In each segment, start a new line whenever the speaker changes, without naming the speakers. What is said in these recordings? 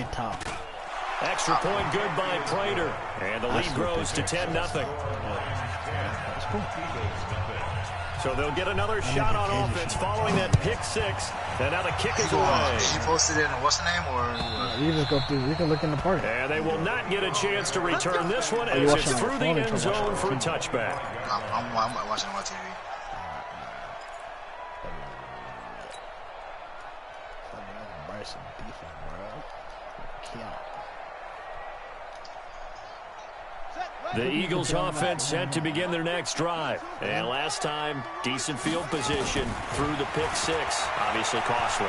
top.
Extra point good by Prater. And the lead grows to 10-0.
That's cool.
So they'll get another shot on offense following that pick six. And now the kick is away.
She posted it in what's the name? Or
you just go through. You can look in the park.
And they will not get a chance to return this one as it's through the end zone for a touchback.
I'm watching on my TV.
The Eagles offense set to begin their next drive. And last time, decent field position through the pick six. Obviously costly.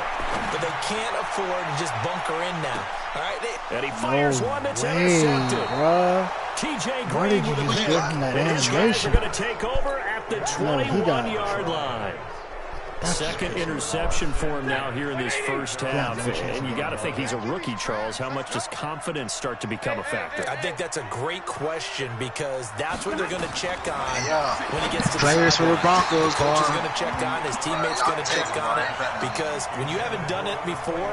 But they can't afford to just bunker in now. All right,
and he fires one that's intercepted. TJ Green with a pick. And his guys are going to take over at the 21-yard line. Second interception for him now here in this first half. And you got to think he's a rookie, Charles. How much does confidence start to become a factor?
I think that's a great question because that's what they're going to check on when he gets to
players for the Broncos.
Coach is going to check on, his teammates going to check on it because when you haven't done it before,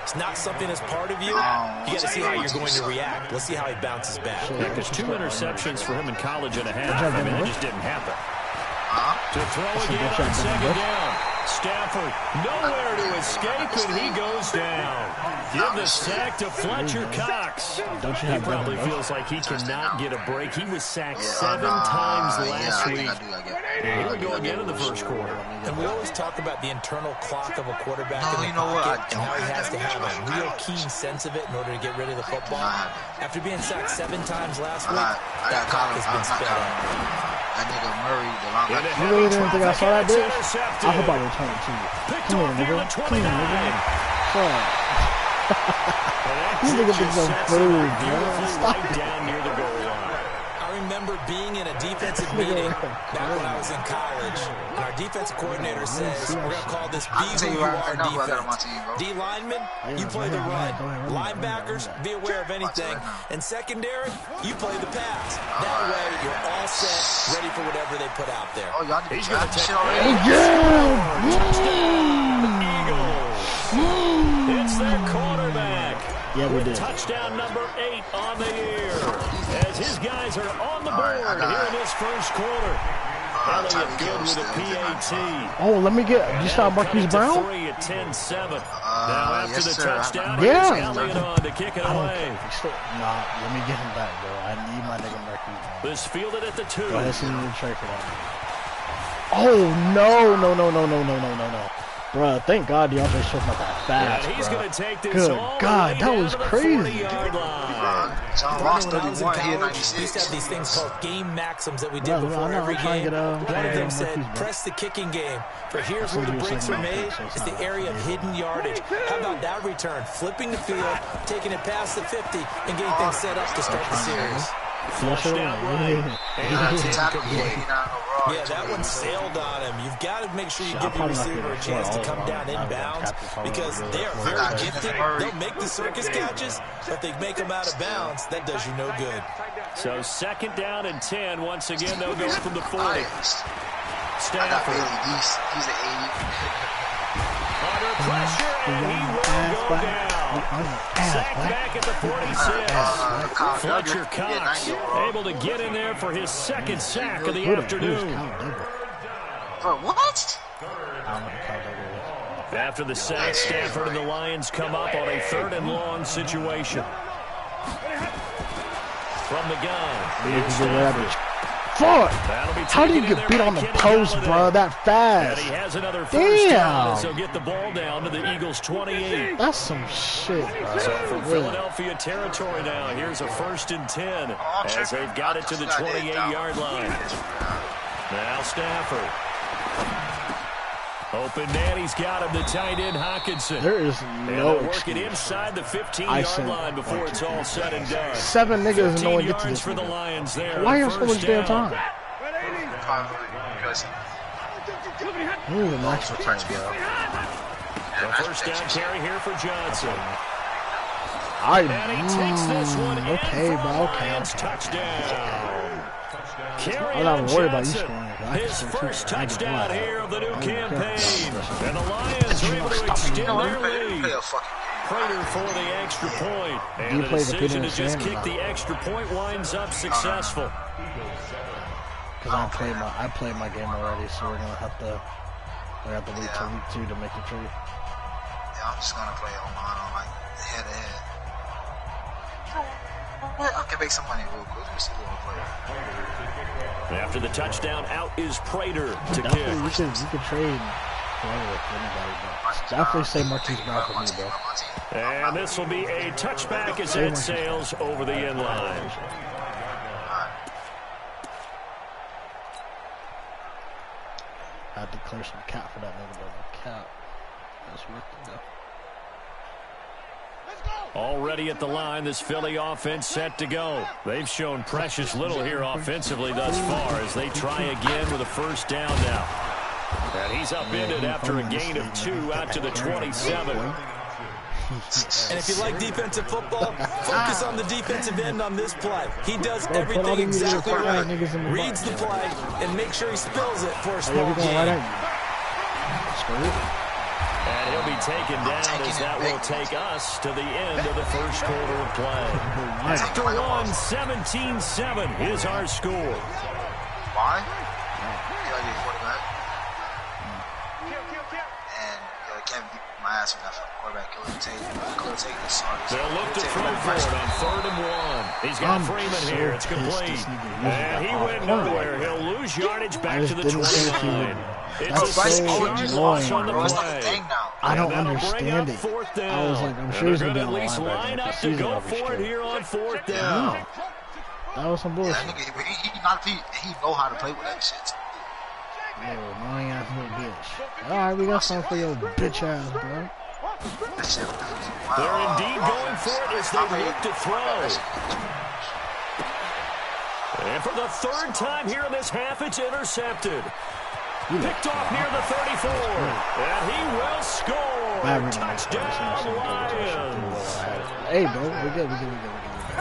it's not something that's part of you. You got to see how you're going to react. Let's see how he bounces back.
There's 2 interceptions for him in college and a half. I mean, it just didn't happen. To throw again on second down. Stafford nowhere to escape, and he goes down. Give the sack to Fletcher Cox. He probably feels like he cannot get a break. He was sacked 7 times last week. And here we go again in the first quarter.
And we always talk about the internal clock of a quarterback in the pocket and how he has to have a real keen sense of it in order to get rid of the football. After being sacked 7 times last week, that clock has been sped up.
That nigga Murray, the linebacker.
You really didn't think I saw that, bitch? I hope I return it to you. Come here, nigga. Come here, nigga. Fuck. You nigga think some food, bro. Stop it.
Down near the goal line.
I remember being in a defensive meeting back when I was in college, and our defensive coordinator says, we're going to call this Be Who You Are defense. D linemen, you play the run. Linebackers, be aware of anything. And secondary, you play the pass. That way, you're all set, ready for whatever they put out there.
Oh, y'all need to take shit already.
Touchdown, It's their quarterback.
Yeah, we did.
Touchdown number 8 on the year. As his guys are on the board here in this first quarter. Elliott good with a PAT.
Oh, let me get. You saw Marquise Brown?
3 at 10-7. Now after the touchdown,
yeah.
here's Elliott on to kick it away.
Nah, let me get him back, bro. I need my nigga Marquise Brown.
This fielded at the 2.
Go ahead, send me the trade for that. Oh no. Bruh, thank God the offense was not that fast.
He's going to take this.
Good God, that was crazy.
John Ross 31 here, 96.
We used to have these things called game maxims that we did before every game. One of them said, press the kicking game. For here's where the breaks are made. It's the area of hidden yardage. How about that return? Flipping the field, taking it past the 50, and getting things set up to start the series.
Flush it away.
Yeah, that one sailed on him. You've got to make sure you give your receiver a chance to come down inbounds because they are very gifted. They'll make the circus catches, but if they make them out of bounds, that does you no good.
So second down and 10. Once again, they'll go from the 40. Stafford.
He's an 80.
Under pressure, and he will go down. Sacked back at the 46. Fletcher Cox able to get in there for his second sack of the afternoon.
For what?
After the sack, Stafford and the Lions come up on a 3rd and long situation. From the gun.
Fuck! How do you get beat on the post, bro, that fast?
And he has another first down, so get the ball down to the Eagles' 28.
That's some shit, bro.
So from Philadelphia territory now, here's a 1st and 10 as they've got it to the 28-yard line. Now Stafford. Open man, he's got him, the tight end Hockenson.
There is no
work it inside the 15-yard line before it's all said and done.
7 niggas no one get to this
for the Lions there.
Why are so much damn time? The
first down carry here for Johnson.
And he takes this one
okay, bro. Okay. Touchdown.
I'm not worried about you scoring.
His first touchdown here of the new campaign. And the Lions are able to extend their lead. Prater for the extra point. And the decision to just kick the extra point winds up successful.
Because I played my game already, so we're gonna have to wait till week 2 to make the trade.
Yeah, I'm just gonna play online on like head-to-head. I can make some money real quick. Let me see what I play.
After the touchdown, out is Prater to kick.
You can trade with anybody, but definitely say Marquise Brown for me, bro.
And this will be a touchback as it sails over the end line.
I had to clear some cap for that nigga, but cap. That's worth it, though.
Already at the line, this Philly offense set to go. They've shown precious little here offensively thus far as they try again with a first down now. And he's upended after a gain of 2 out to the 27.
And if you like defensive football, focus on the defensive end on this play. He does everything exactly right. Reads the play and makes sure he spills it for a small gain.
And he'll be taken down as that will take us to the end of the first quarter of play. After 1, 17-7 is our score.
Why? My ass with that quarterback.
They'll look to throw for it on 3rd and 1. He's got Freeman here. It's complete. And he went nowhere. He'll lose yardage back to the 29. It's a 6-yard loss on the play.
I don't understand it. I was like, I'm sure he's going to
at least line up to go for it here on 4th down.
That was some bullshit.
He know how to play with that shit.
Yo, annoying ass little bitch. Alright, we got something for your bitch ass, bro.
They're indeed going for it as they look to throw. And for the 3rd time here in this half, it's intercepted. Picked off near the 34. And he will score. Touchdown, Lions.
Hey, bro, we're good.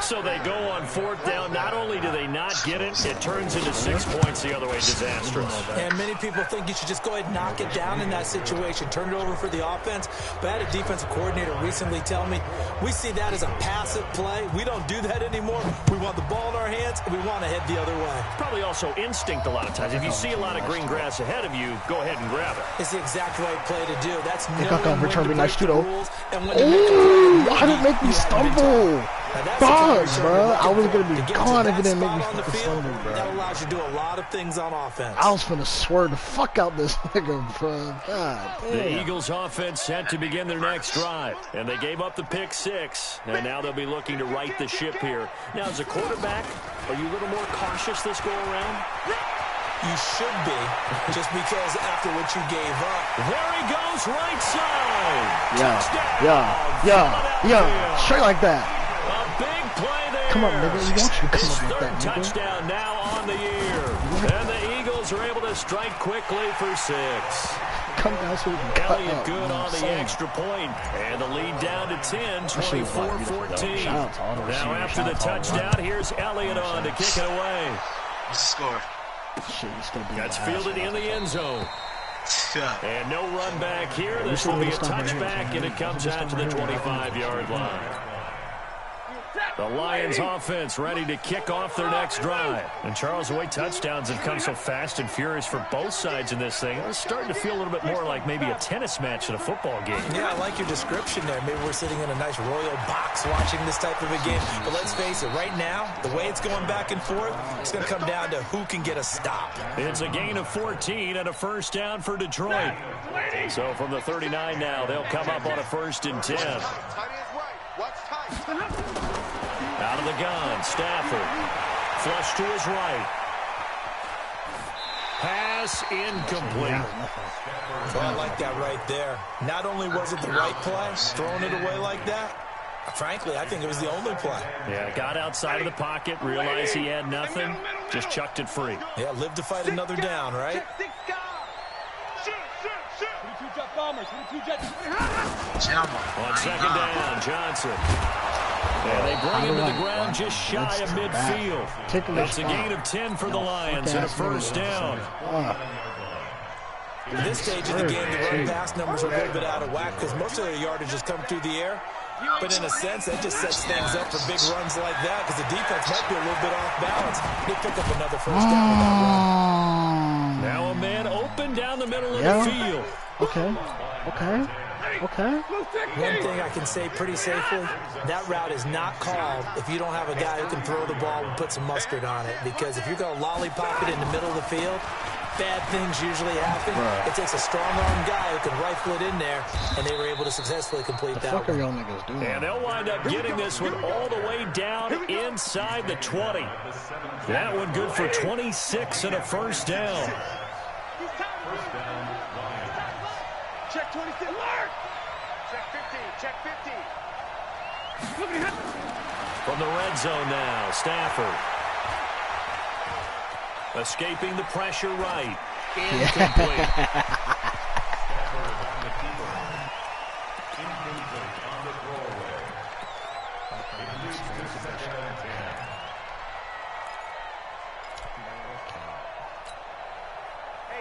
So they go on 4th down. Not only do they not get it, it turns into 6 points the other way. Disastrous.
And many people think you should just go ahead and knock it down in that situation. Turn it over for the offense. But I had a defensive coordinator recently tell me, we see that as a passive play. We don't do that anymore. We want the ball in our hands, and we want to head the other way.
Probably also instinct a lot of times. If you see a lot of green grass ahead of you, go ahead and grab it.
It's the exact right play to do. That's knowing when to break
nice
the rules and when to
make
a play.
How did it make me stumble? Bugs, bro. I was going to be gone if it didn't make me fucking stumble, bro.
That allows you to do a lot of things on offense.
I was finna swerve the fuck out this nigga, bro. God damn.
The Eagles offense set to begin their next drive, and they gave up the pick 6, and now they'll be looking to right the ship here. Now, as a quarterback, are you a little more cautious this go around?
You should be, just because after what you gave up.
There he goes, right side.
Yeah. Straight like that.
A big play there.
Come on, nigga. You want you to come
His
up with
3rd
that, nigga.
touchdown now on the year. And the Eagles are able to strike quickly for 6.
Come down so we can cut
Elliott
up,
good on the extra point, and the lead down to 10, 24-14. Now after the touchdown, here's Elliott on to kick it away.
Score.
That's fielded in the end zone. And no run back here. This will be a touchback, and it comes out to the 25-yard line. The Lions offense ready to kick off their next drive. And Charles, the way touchdowns have come so fast and furious for both sides in this thing, it's starting to feel a little bit more like maybe a tennis match at a football game.
Yeah, I like your description there. Maybe we're sitting in a nice royal box watching this type of a game. But let's face it, right now, the way it's going back and forth, it's going to come down to who can get a stop.
It's a gain of 14 and a first down for Detroit. So from the 39 now, they'll come up on a 1st and 10. Out of the gun, Stafford. Flush to his right. Pass incomplete.
So I like that right there. Not only was it the right play, throwing it away like that, frankly, I think it was the only play.
Yeah, got outside of the pocket, realized he had nothing, just chucked it free.
Yeah, live to fight another down, right?
On 2nd down, Johnson. And they bring him to the ground just shy of midfield. It's a gain of 10 for the Lions and a first down.
In this stage of the game, the run-pass numbers are a little bit out of whack because most of their yardage has come through the air. But in a sense, that just sets things up for big runs like that because the defense might be a little bit off balance. They pick up another first down with that run.
Now a man open down the middle of the field.
Okay.
One thing I can say pretty safely, that route is not called if you don't have a guy who can throw the ball and put some mustard on it. Because if you're going to lollipop it in the middle of the field, bad things usually happen. Right. It takes a strong-arm guy who can rifle it in there, and they were able to successfully complete that.
What the fuck are y'all niggas doing?
And they'll wind up getting this one all the way down inside the 20. That one good for 26 and a first down.
Check 26. Check 15. Check 15.
From the red zone now, Stafford. Escaping the pressure right. Incomplete.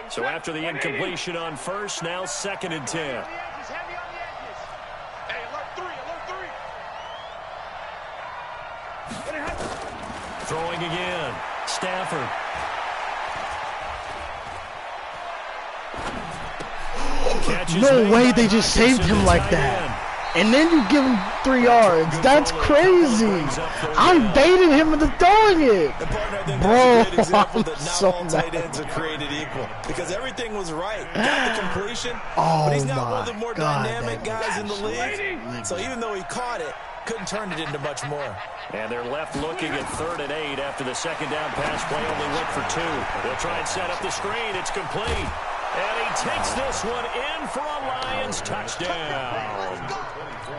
So after the incompletion on first, now 2nd and 10. Throwing again. Stafford.
No way they just saved him like that. And then you give him 3 yards. That's crazy. I baited him into throwing it. Bro, I'm so
tight ends are created equal because everything was right. Got the completion, but he's not one of the more dynamic guys in the league. So even though he caught it, couldn't turn it into much more.
And they're left looking at 3rd and 8 after the 2nd down pass play only went for 2. They'll try and set up the screen. It's complete. And he takes this one in for a Lions touchdown.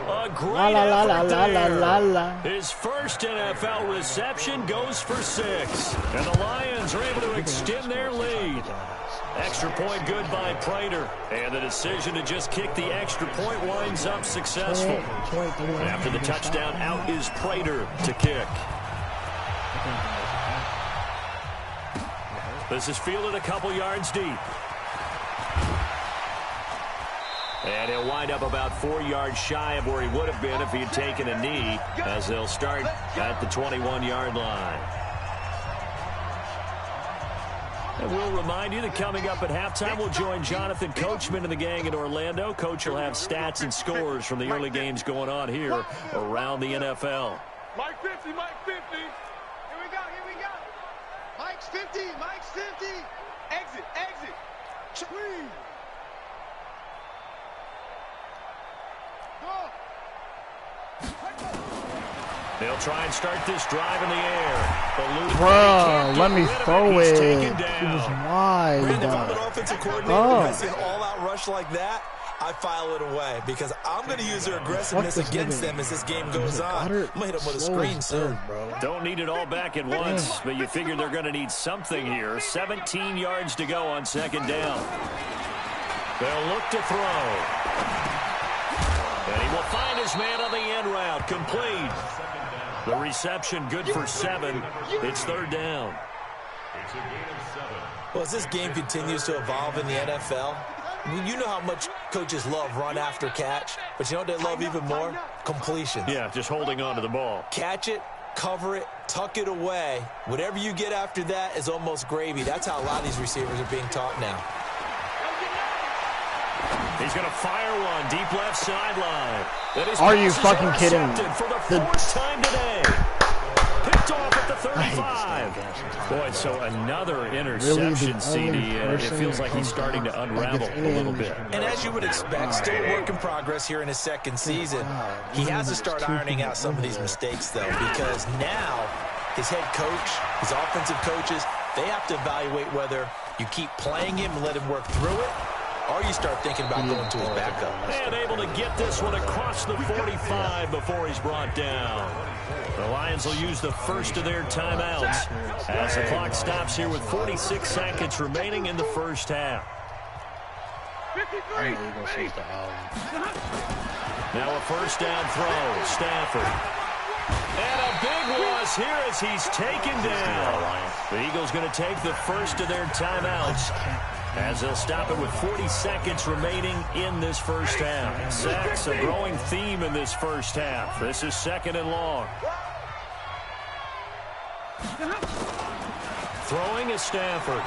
A great effort there. His first NFL reception goes for 6. And the Lions are able to extend their lead. Extra point good by Prater. And the decision to just kick the extra point winds up successful. After the touchdown, out is Prater to kick. This is fielded a couple yards deep. And he'll wind up about 4 yards shy of where he would have been if he had taken a knee, as they'll start at the 21-yard line. And we'll remind you that coming up at halftime, we'll join Jonathan Coachman and the gang in Orlando. Coach will have stats and scores from the early games going on here around the NFL.
Mike 50, Mike 50. Here we go, here we go. Mike's 50, Mike's 50. Exit, exit. Squeeze.
They'll try and start this drive in the air.
Bro, let me throw it. He was wide.
Brandon, if I'm an offensive coordinator, if I see an all-out rush like that, I file it away because I'm going to use their aggressiveness against them as this game goes on. I'm going to hit them with a screen soon.
Don't need it all back at once, but you figure they're going to need something here. 17 yards to go on 2nd down. They'll look to throw. And he will find his man on the end route. Complete. The reception good for 7. It's 3rd down.
Well, as this game continues to evolve in the NFL, you know how much coaches love run after catch, but you know what they love even more? Completions.
Yeah, just holding on to the ball.
Catch it, cover it, tuck it away. Whatever you get after that is almost gravy. That's how a lot of these receivers are being taught now.
He's going to fire one deep left sideline.
Are you fucking kidding me?
For the 4th time today. Picked off at the 35. Boy, so another interception, CD. It feels like he's starting to unravel a little bit.
And as you would expect, still a work in progress here in his 2nd season. He has to start ironing out some of these mistakes, though, because now his head coach, his offensive coaches, they have to evaluate whether you keep playing him and let him work through it, or you start thinking about going to his backup.
And able to get this one across the 45 before he's brought down. The Lions will use the first of their timeouts as the clock stops here with 46 seconds remaining in the first half. Now a first down throw. Stafford. And a big loss here as he's taken down. The Eagles going to take the first of their timeouts. as they'll stop it with 40 seconds remaining in this first half. Sacks, a growing theme in this first half. This is 2nd and long. Throwing is Stafford.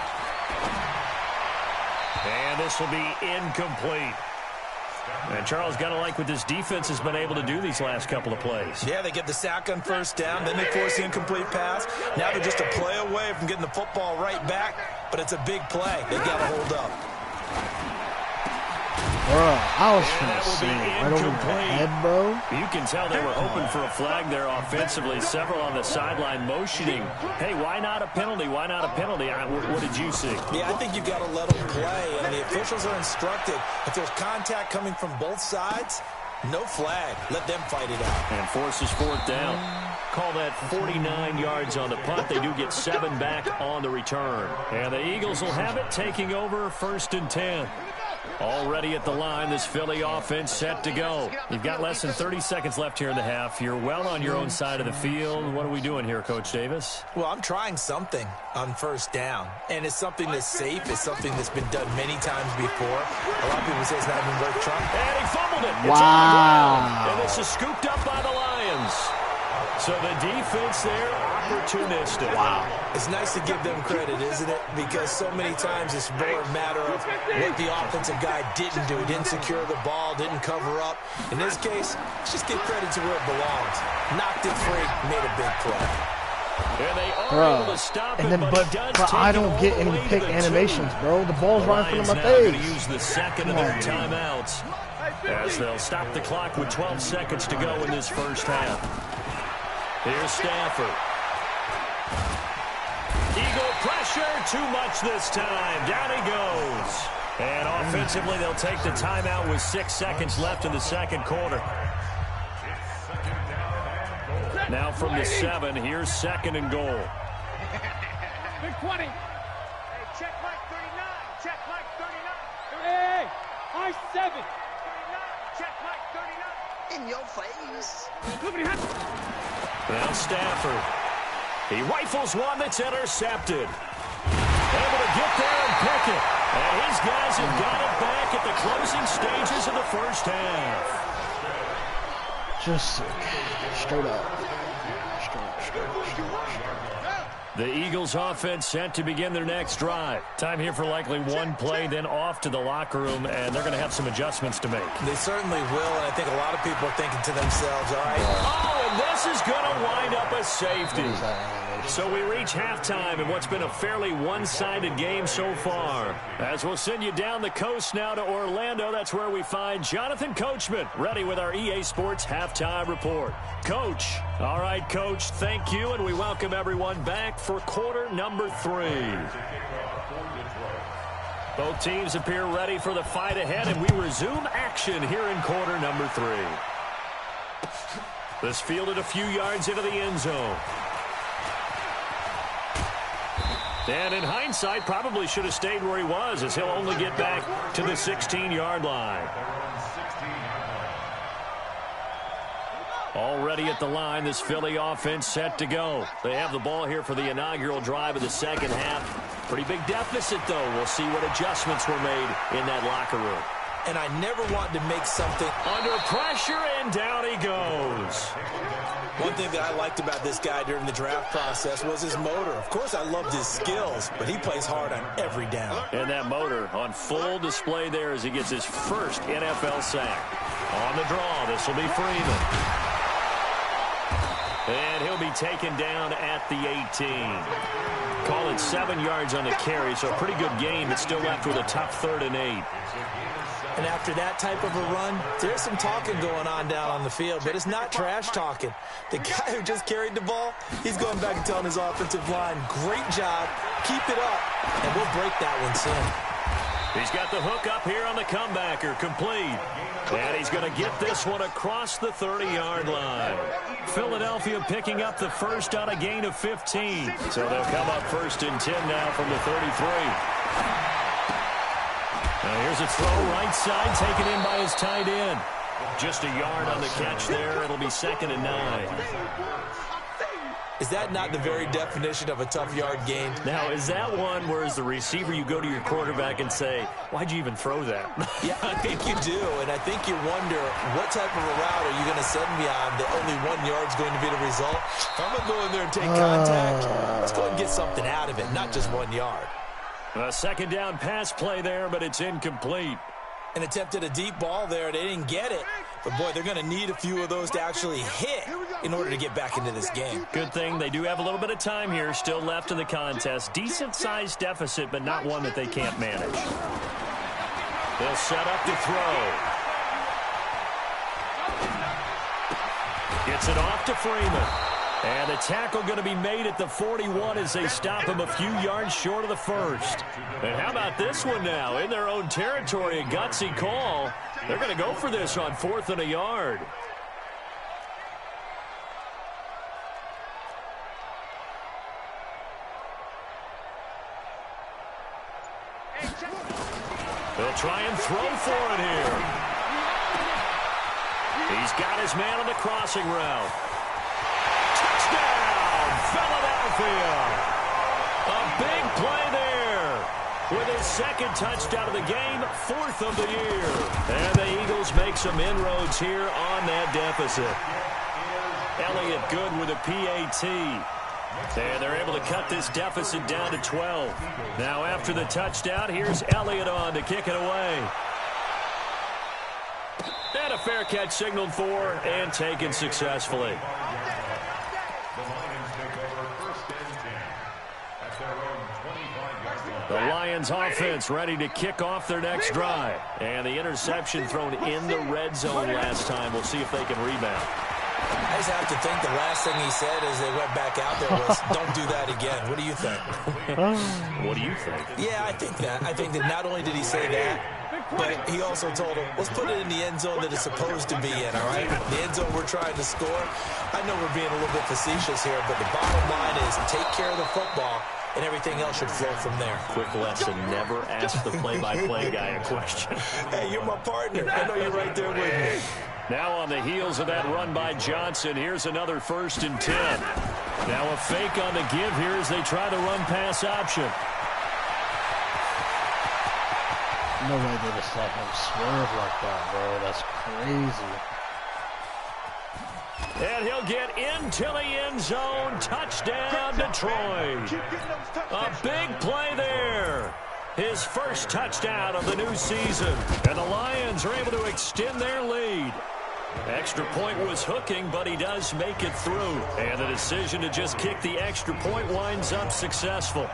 And this will be incomplete. And Charles, got to like what this defense has been able to do these last couple of plays.
Yeah, they get the sack on first down, then they force the incomplete pass. Now they're just a play away from getting the football right back, but it's a big play. They got to hold up.
Bro, I was trying to say right over the head, bro.
You can tell they were hoping for a flag there offensively. Several on the sideline motioning. Hey, why not a penalty? Why not a penalty? What did you see?
Yeah, I think you've got to let them play, and the officials are instructed. If there's contact coming from both sides, no flag. Let them fight it out.
And forces 4th down. Call that 49 yards on the punt. They do get 7 back on the return. And the Eagles will have it, taking over 1st and 10. Already at the line, this Philly offense set to go. You've got less than 30 seconds left here in the half. You're well on your own side of the field. What are we doing here, Coach Davis?
Well, I'm trying something on first down, and it's something that's safe. It's something that's been done many times before. A lot of people say it's not even worth trying.
And he fumbled it.
Wow.
It's on the ground. And this is scooped up by the Lions. So the defense there, opportunistic.
Wow.
It's nice to give them credit, isn't it? Because so many times it's more a matter of what the offensive guy didn't do. He didn't secure the ball, didn't cover up. In this case, let's just give credit to where it belongs. Knocked it free, made a big play.
And they are able to stop it,
but I don't get any pick animations, bro. The ball's right in front of my face.
Going to use the second of their timeouts as they'll stop the clock with 12 seconds to go in this first half. Here's Stafford. Eagle pressure, too much this time. Down he goes. And offensively, they'll take the timeout with 6 seconds left in the second quarter. Now from the 7, here's 2nd and goal.
Big 20. Hey, check Mike 39. Check Mike 39. Hey, I 7. 39. Check Mike 39. In your face.
Now Stafford. He rifles one that's intercepted. Able to get there and pick it. And his guys have got it back at the closing stages of the first half.
Just straight up.
The Eagles offense set to begin their next drive. Time here for likely one play, then off to the locker room, and they're going to have some adjustments to make.
They certainly will, and I think a lot of people are thinking to themselves, all right.
Oh, and this is going to wind up a safety. So we reach halftime in what's been a fairly one-sided game so far. As we'll send you down the coast now to Orlando, that's where we find Jonathan Coachman, ready with our EA Sports Halftime Report. Coach. All right, Coach, thank you, and we welcome everyone back for quarter number 3. Both teams appear ready for the fight ahead, and we resume action here in quarter number 3. This fielded a few yards into the end zone. And in hindsight, probably should have stayed where he was, as he'll only get back to the 16-yard line. Already at the line, this Philly offense set to go. They have the ball here for the inaugural drive of the second half. Pretty big deficit, though. We'll see what adjustments were made in that locker room.
And I never want to make something
under pressure, and down he goes.
One thing that I liked about this guy during the draft process was his motor. Of course, I loved his skills, but he plays hard on every down.
And that motor on full display there as he gets his first NFL sack. On the draw, this will be Freeman. And he'll be taken down at the 18. Call it 7 yards on the carry, so a pretty good gain, but still left with a tough 3rd and 8.
And after that type of a run, there's some talking going on down on the field, but it's not trash talking. The guy who just carried the ball, he's going back and telling his offensive line, great job, keep it up, and we'll break that one soon.
He's got the hook up here on the comebacker, complete. And he's going to get this one across the 30-yard line. Philadelphia picking up the first on a gain of 15. So they'll come up 1st and 10 now from the 33. Now here's a throw right side, taken in by his tight end. Just a yard on the catch there. It'll be 2nd and 9.
Is that not the very definition of a tough yard gain?
Now, is that one where as the receiver you go to your quarterback and say, why'd you even throw that?
Yeah, I think you do, and I think you wonder what type of a route are you going to send me on that only 1 yard's going to be the result? If I'm going to go in there and take contact, let's go and get something out of it, not just 1 yard.
A second down pass play there, but it's incomplete.
And attempted a deep ball there. They didn't get it. But, boy, they're going to need a few of those to actually hit in order to get back into this game.
Good thing they do have a little bit of time here still left in the contest. Decent-sized deficit, but not one that they can't manage. They'll set up to throw. Gets it off to Freeman. And the tackle going to be made at the 41 as they stop him a few yards short of the first. And how about this one now? In their own territory, a gutsy call. They're going to go for this on 4th and a yard. They'll try and throw for it here. He's got his man on the crossing route. Touchdown, Philadelphia. A big play there. With his second touchdown of the game, 4th of the year. And the Eagles make some inroads here on that deficit. Elliott good with a PAT. And they're able to cut this deficit down to 12. Now after the touchdown, here's Elliott on to kick it away. And a fair catch signaled for and taken successfully. The Lions offense ready to kick off their next drive. And the interception thrown in the red zone last time. We'll see if they can rebound.
I just have to think the last thing he said as they went back out there was, don't do that again. What do you think?
What do you think?
Yeah, I think that. I think that not only did he say that, but he also told him, let's put it in the end zone that it's supposed to be in, all right? The end zone we're trying to score. I know we're being a little bit facetious here, but the bottom line is take care of the football, and everything else should flow from there.
Quick lesson, never ask the play-by-play guy a question.
Hey, you're my partner. I know you're right there with me.
Now on the heels of that run by Johnson, here's another 1st and 10. Now a fake on the give here as they try the run-pass option.
No way they just let him swerve like that, bro. That's crazy.
And he'll get into the end zone. Touchdown, Detroit. A big play there. His first touchdown of the new season. And the Lions are able to extend their lead. Extra point was hooking, but he does make it through. And the decision to just kick the extra point winds up successful.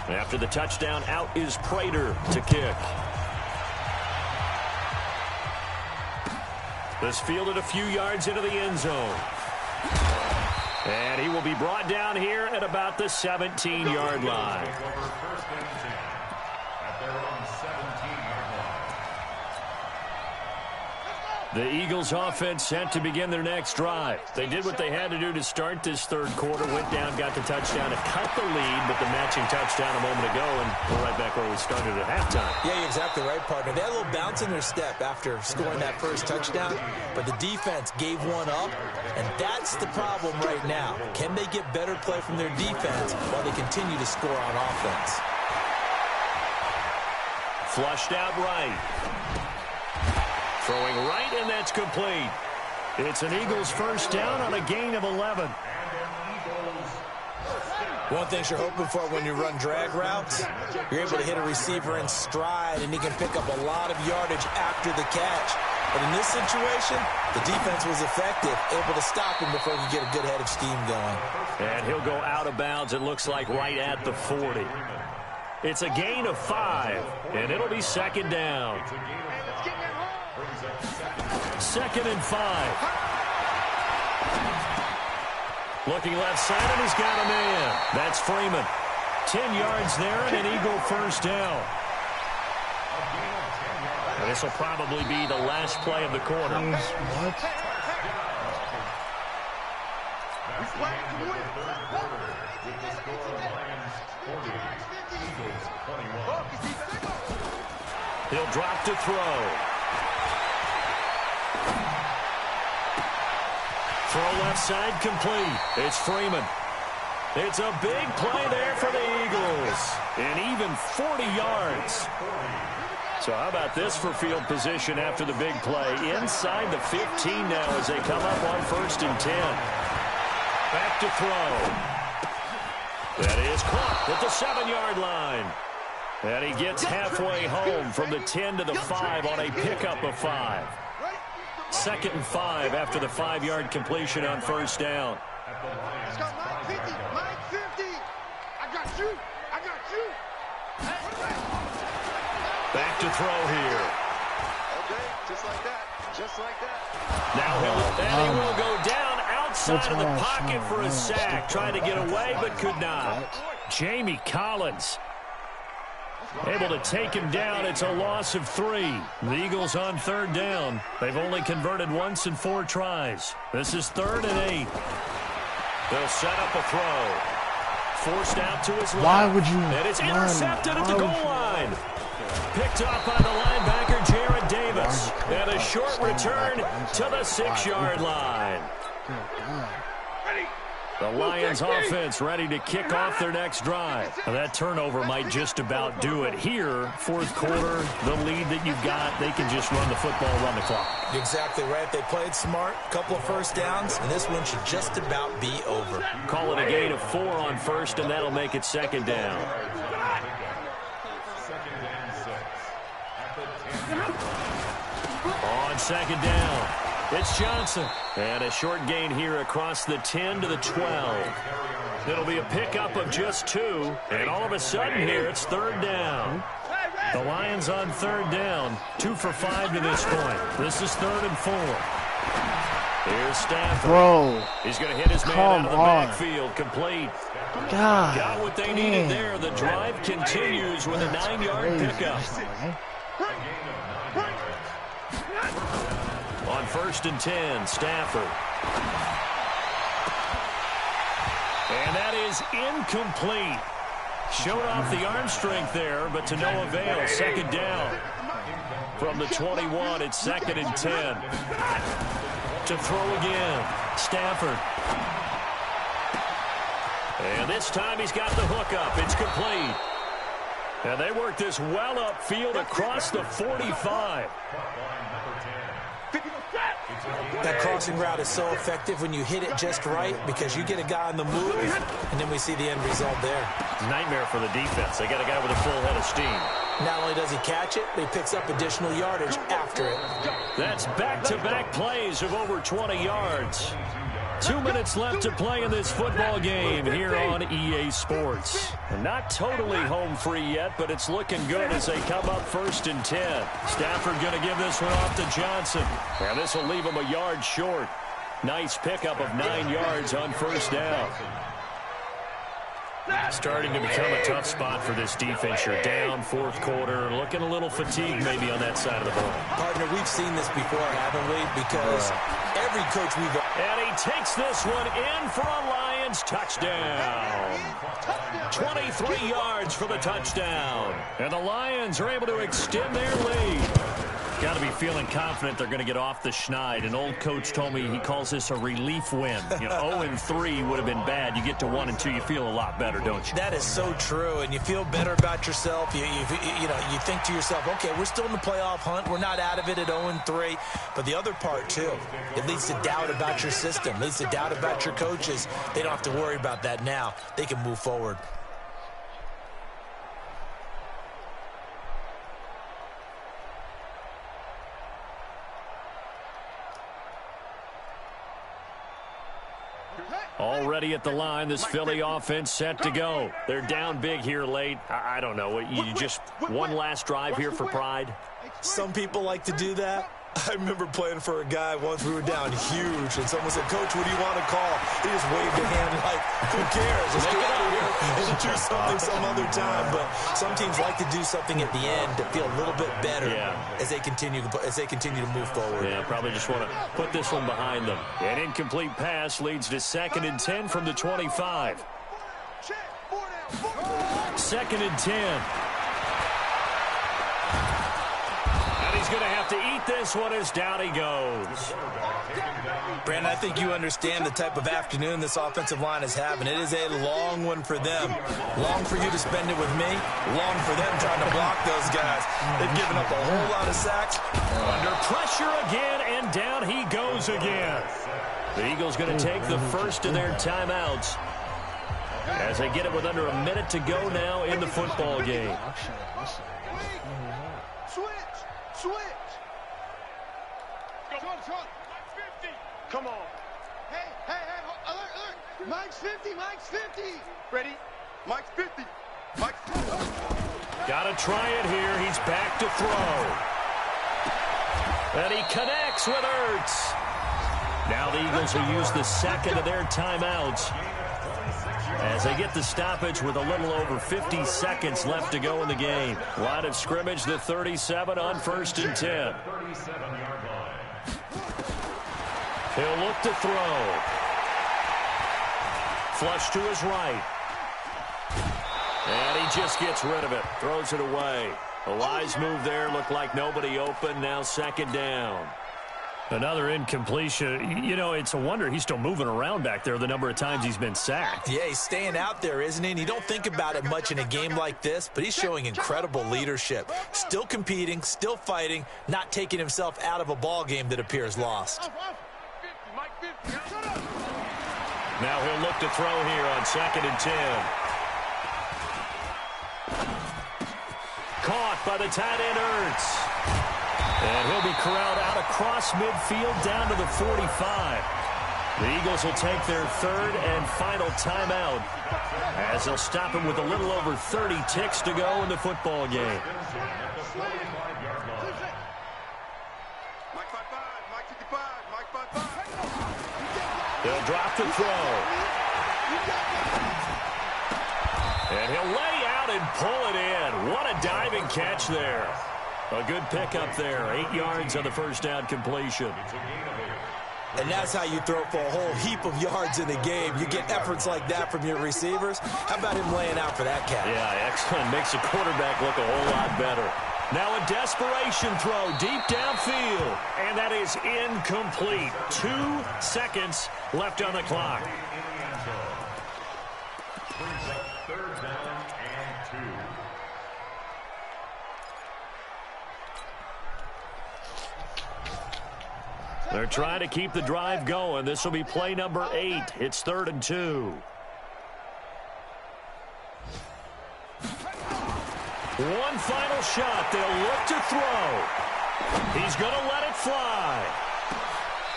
After the touchdown, out is Prater to kick. This fielded a few yards into the end zone. And he will be brought down here at about the 17-yard line. The Eagles offense set to begin their next drive. They did what they had to do to start this third quarter, went down, got the touchdown, and cut the lead, but the matching touchdown a moment ago, and we're right back where we started at halftime.
Yeah, you're exactly right, partner. They had a little bounce in their step after scoring that first touchdown, but the defense gave one up, and that's the problem right now. Can they get better play from their defense while they continue to score on offense?
Flushed out right. Throwing right, and that's complete. It's an Eagles first down on a gain of 11.
One thing you're hoping for when you run drag routes, you're able to hit a receiver in stride, and he can pick up a lot of yardage after the catch. But in this situation, the defense was effective, able to stop him before he could get a good head of steam going.
And he'll go out of bounds, it looks like, right at the 40. It's a gain of 5, and it'll be second down. 2nd and 5. Looking left side, and he's got a man. That's Freeman. 10 yards there, and an Eagle first down. And this will probably be the last play of the quarter.
What?
He'll drop to throw. Throw left side complete. It's Freeman. It's a big play there for the Eagles. And even 40 yards. So how about this for field position after the big play? Inside the 15 now as they come up on 1st and 10. Back to throw. That is caught at the 7-yard line. And he gets halfway home from the 10 to the 5 on a pickup of 5. 2nd and 5 after the 5-yard completion on 1st down.
Let's go, Mike 50, Mike 50. I got you.
Back to throw here.
Okay, just like that.
Now he will go down outside of the pocket for a sack. Trying to get away, but could not. Jamie Collins able to take him down. It's a loss of 3. The Eagles on 3rd down. They've only converted once in 4 tries. This is 3rd and 8. They'll set up a throw. Forced out to his left.
Why would you?
And it's intercepted at the goal line. Picked up by the linebacker, Jared Davis. And a short return to the 6-yard line. The Lions offense ready to kick off their next drive. Now that turnover might just about do it here. 4th quarter, the lead that you've got, they can just run the football, run the clock.
You're exactly right. They played smart, couple of 1st downs, and this one should just about be over.
Call it a gain of 4 on 1st, and that'll make it 2nd down. On 2nd down, it's Johnson. And a short gain here across the 10 to the 12. It'll be a pickup of just 2. And all of a sudden here, it's 3rd down. The Lions on 3rd down. 2 for 5 to this point. This is 3rd and 4. Here's Stafford.
Bro.
He's going to hit his man out of the backfield. Complete.
God.
Got what they needed there. The drive continues with a 9-yard pickup. On 1st and 10, Stafford. And that is incomplete. Showed off the arm strength there, but to no avail. 2nd down. From the 21, it's 2nd and 10. To throw again, Stafford. And this time he's got the hook up. It's complete. And they work this well upfield across the 45.
That crossing route is so effective when you hit it just right because you get a guy on the move, and then we see the end result there.
Nightmare for the defense. They got a guy with a full head of steam.
Not only does he catch it, but he picks up additional yardage after it.
That's back-to-back plays of over 20 yards. 2 minutes left to play in this football game here on EA Sports. And not totally home free yet, but it's looking good as they come up 1st and 10. Stafford going to give this one off to Johnson. And this will leave him a yard short. Nice pickup of 9 yards on 1st down. Starting to become a tough spot for this defense. You're down 4th quarter, looking a little fatigued maybe on that side of the ball.
Partner, we've seen this before, haven't we? Because every coach we've...
And he takes this one in for a Lions touchdown. 23 yards for the touchdown. And the Lions are able to extend their lead. Got to be feeling confident they're going to get off the schneid. An old coach told me he calls this a relief win. 0-3 would have been bad. You get to 1-2, you feel a lot better, don't you?
That is so true, and you feel better about yourself. You think to yourself, okay, we're still in the playoff hunt. We're not out of it at 0-3. But the other part, too, it leads to doubt about your system, leads to doubt about your coaches. They don't have to worry about that now. They can move forward.
Already at the line, this Philly offense set to go. They're down big here late. I don't know. You just one last drive here for pride?
Some people like to do that. I remember playing for a guy once. We were down huge, and someone said, "Coach, what do you want to call?" He just waved a hand like, "Who cares? Let's get out of here and do something some other time." But some teams like to do something at the end to feel a little bit better as they continue to move forward.
Yeah, probably just want to put this one behind them. An incomplete pass leads to 2nd and 10 from the 25. 2nd and 10. he's going to have to eat this one as down he goes.
Brandon, I think you understand the type of afternoon this offensive line is having. It is a long one for them. Long for you to spend it with me. Long for them trying to block those guys. They've given up a whole lot of sacks.
Under pressure again, and down he goes again. The Eagles going to take the first of their timeouts as they get it with under a minute to go now in the football game.
Switch. Come on. Hey, alert. Mike's 50. Ready? Mike's 50.
Got to try it here. He's back to throw. And he connects with Ertz. Now the Eagles will use the second of their timeouts as they get the stoppage with a little over 50 seconds left to go in the game. Line of scrimmage, the 37 on 1st and 10. He'll look to throw. Flush to his right. And he just gets rid of it. Throws it away. A wise move there. Looked like nobody open. Now 2nd down. Another incompletion. You know, it's a wonder he's still moving around back there the number of times he's been sacked.
Yeah, he's staying out there, isn't he? And you don't think about it much in a game like this, but he's showing incredible leadership. Still competing, still fighting, not taking himself out of a ball game that appears lost.
Now he'll look to throw here on 2nd and 10. Caught by the tight end Ertz. And he'll be corralled out across midfield down to the 45. The Eagles will take their 3rd and final timeout as they'll stop him with a little over 30 ticks to go in the football game. They'll drop the throw. And he'll lay out and pull it in. What a diving catch there. A good pickup there. 8 yards on the first down completion.
And that's how you throw for a whole heap of yards in the game. You get efforts like that from your receivers. How about him laying out for that catch?
Yeah, excellent. Makes the quarterback look a whole lot better. Now a desperation throw deep downfield. And that is incomplete. 2 seconds left on the clock. They're trying to keep the drive going. This will be play number 8. It's 3rd and 2. One final shot. They'll look to throw. He's going to let it fly.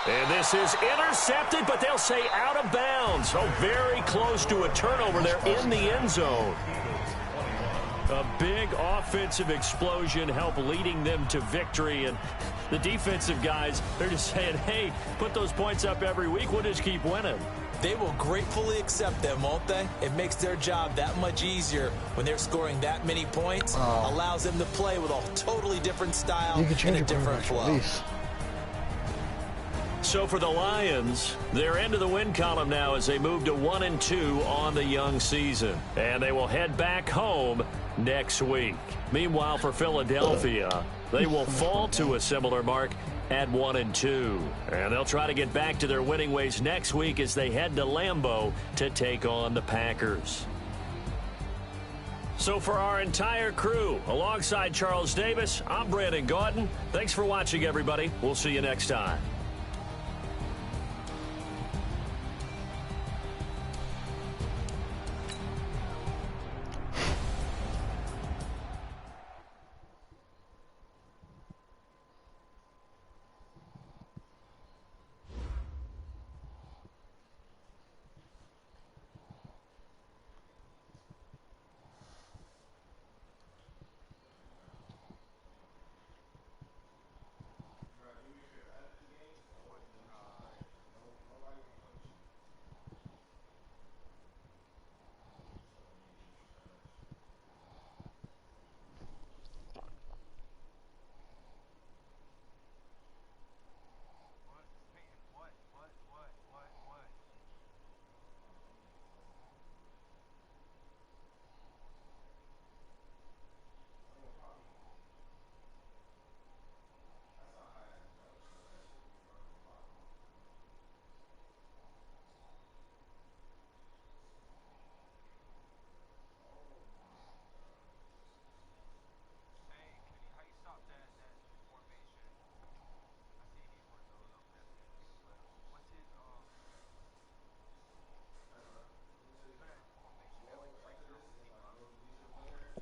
And this is intercepted, but they'll say out of bounds. So very close to a turnover there in the end zone. A big offensive explosion helped leading them to victory. And the defensive guys, they're just saying, hey, put those points up every week. We'll just keep winning.
They will gratefully accept them, won't they? It makes their job that much easier when they're scoring that many points. Allows them to play with a totally different style and a different flow.
So for the Lions, they're into the win column now as they move to 1-2 on the young season. And they will head back home next week. Meanwhile, for Philadelphia, they will fall to a similar mark at 1-2. And they'll try to get back to their winning ways next week as they head to Lambeau to take on the Packers. So for our entire crew, alongside Charles Davis, I'm Brandon Gaudin. Thanks for watching, everybody. We'll see you next time.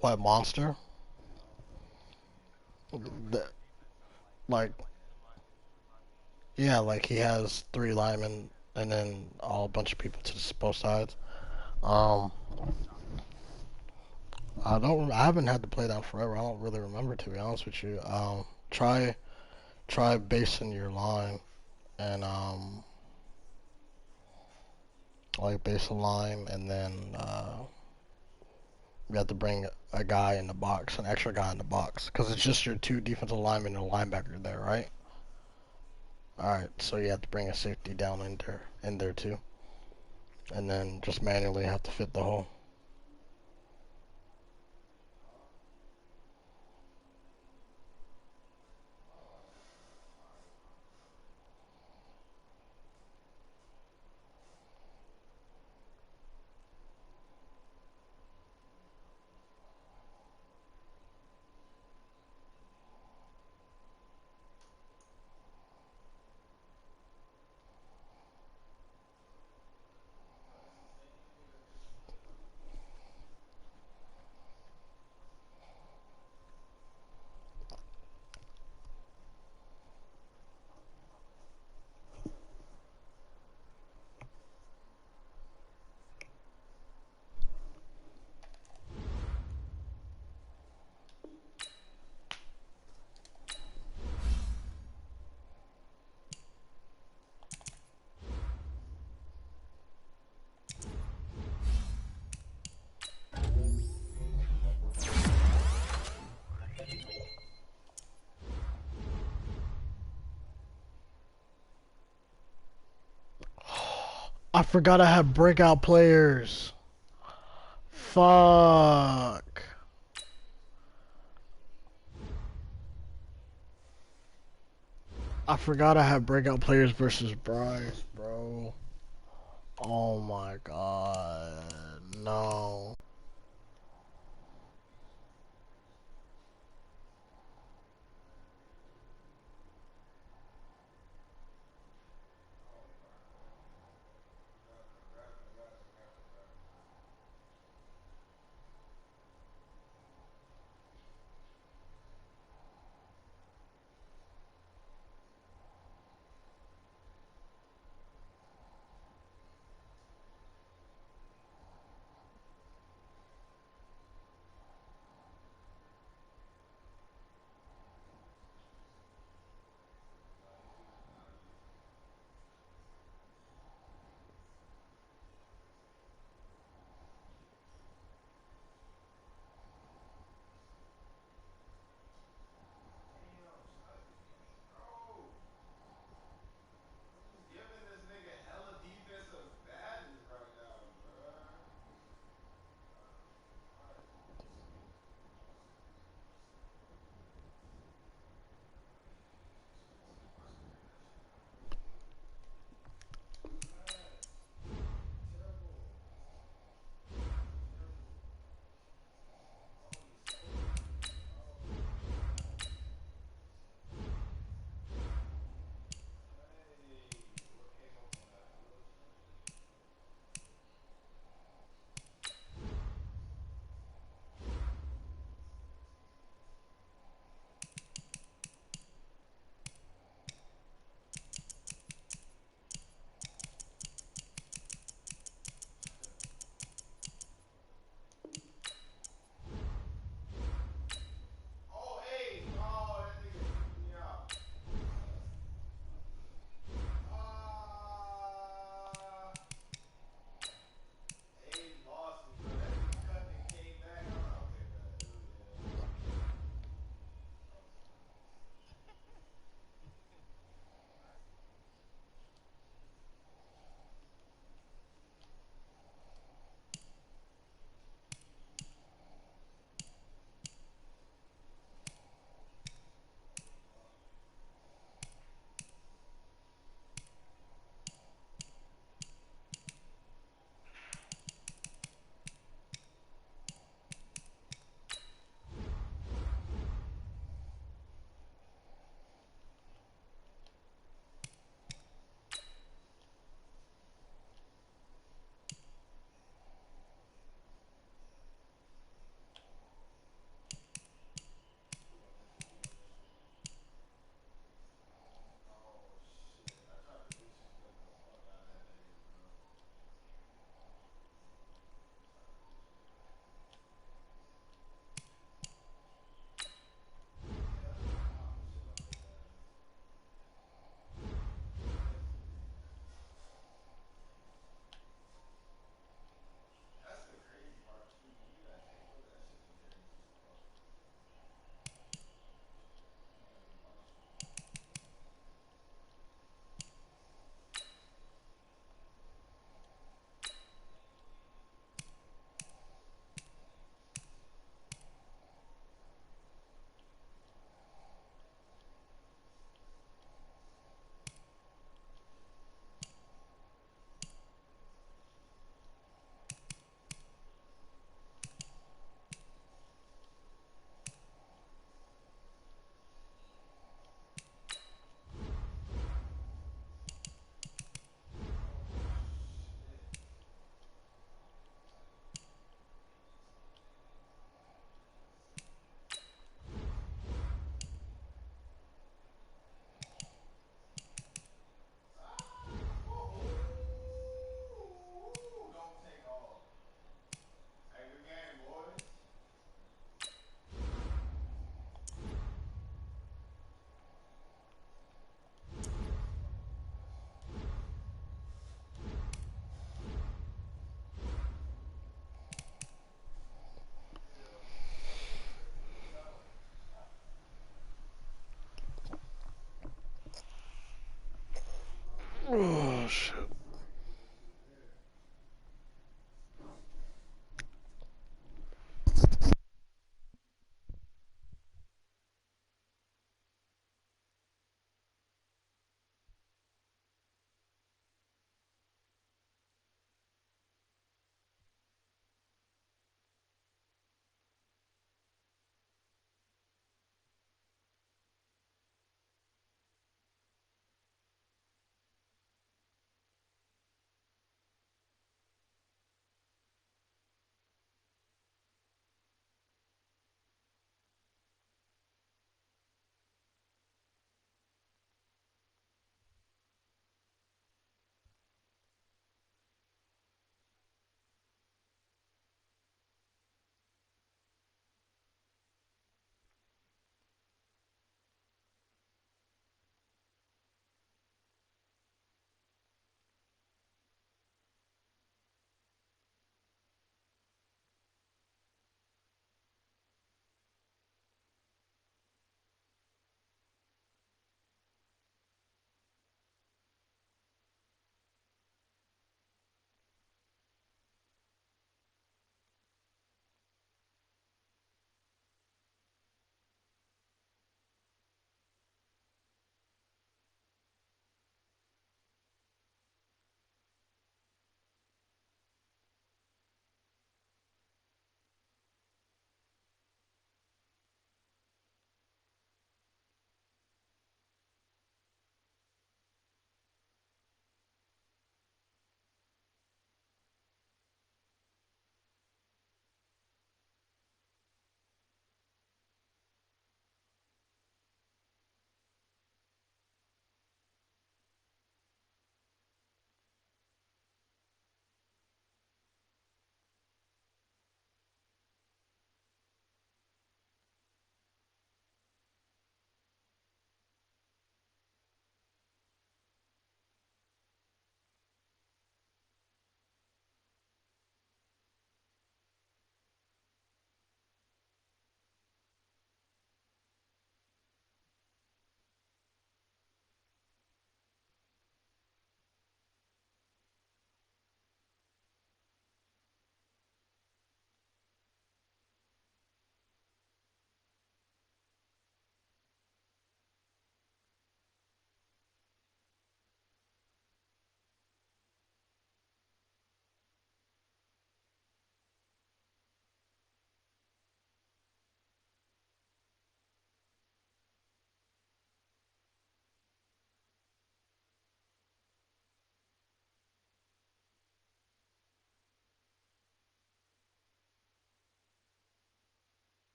What monster? The, like, yeah, like he has 3 linemen and then a bunch of people to both sides. Um, I haven't had to play that forever. I don't really remember, to be honest with you. Try basing your line and like base a line and then you have to bring a guy in the box, an extra guy in the box, because it's just your 2 defensive linemen and a linebacker there, right? All right, so you have to bring a safety down in there too, and then just manually have to fit the hole. I forgot I have breakout players. Fuck. I forgot I have breakout players versus Bryce, bro. Oh my god. No. Oh, shit.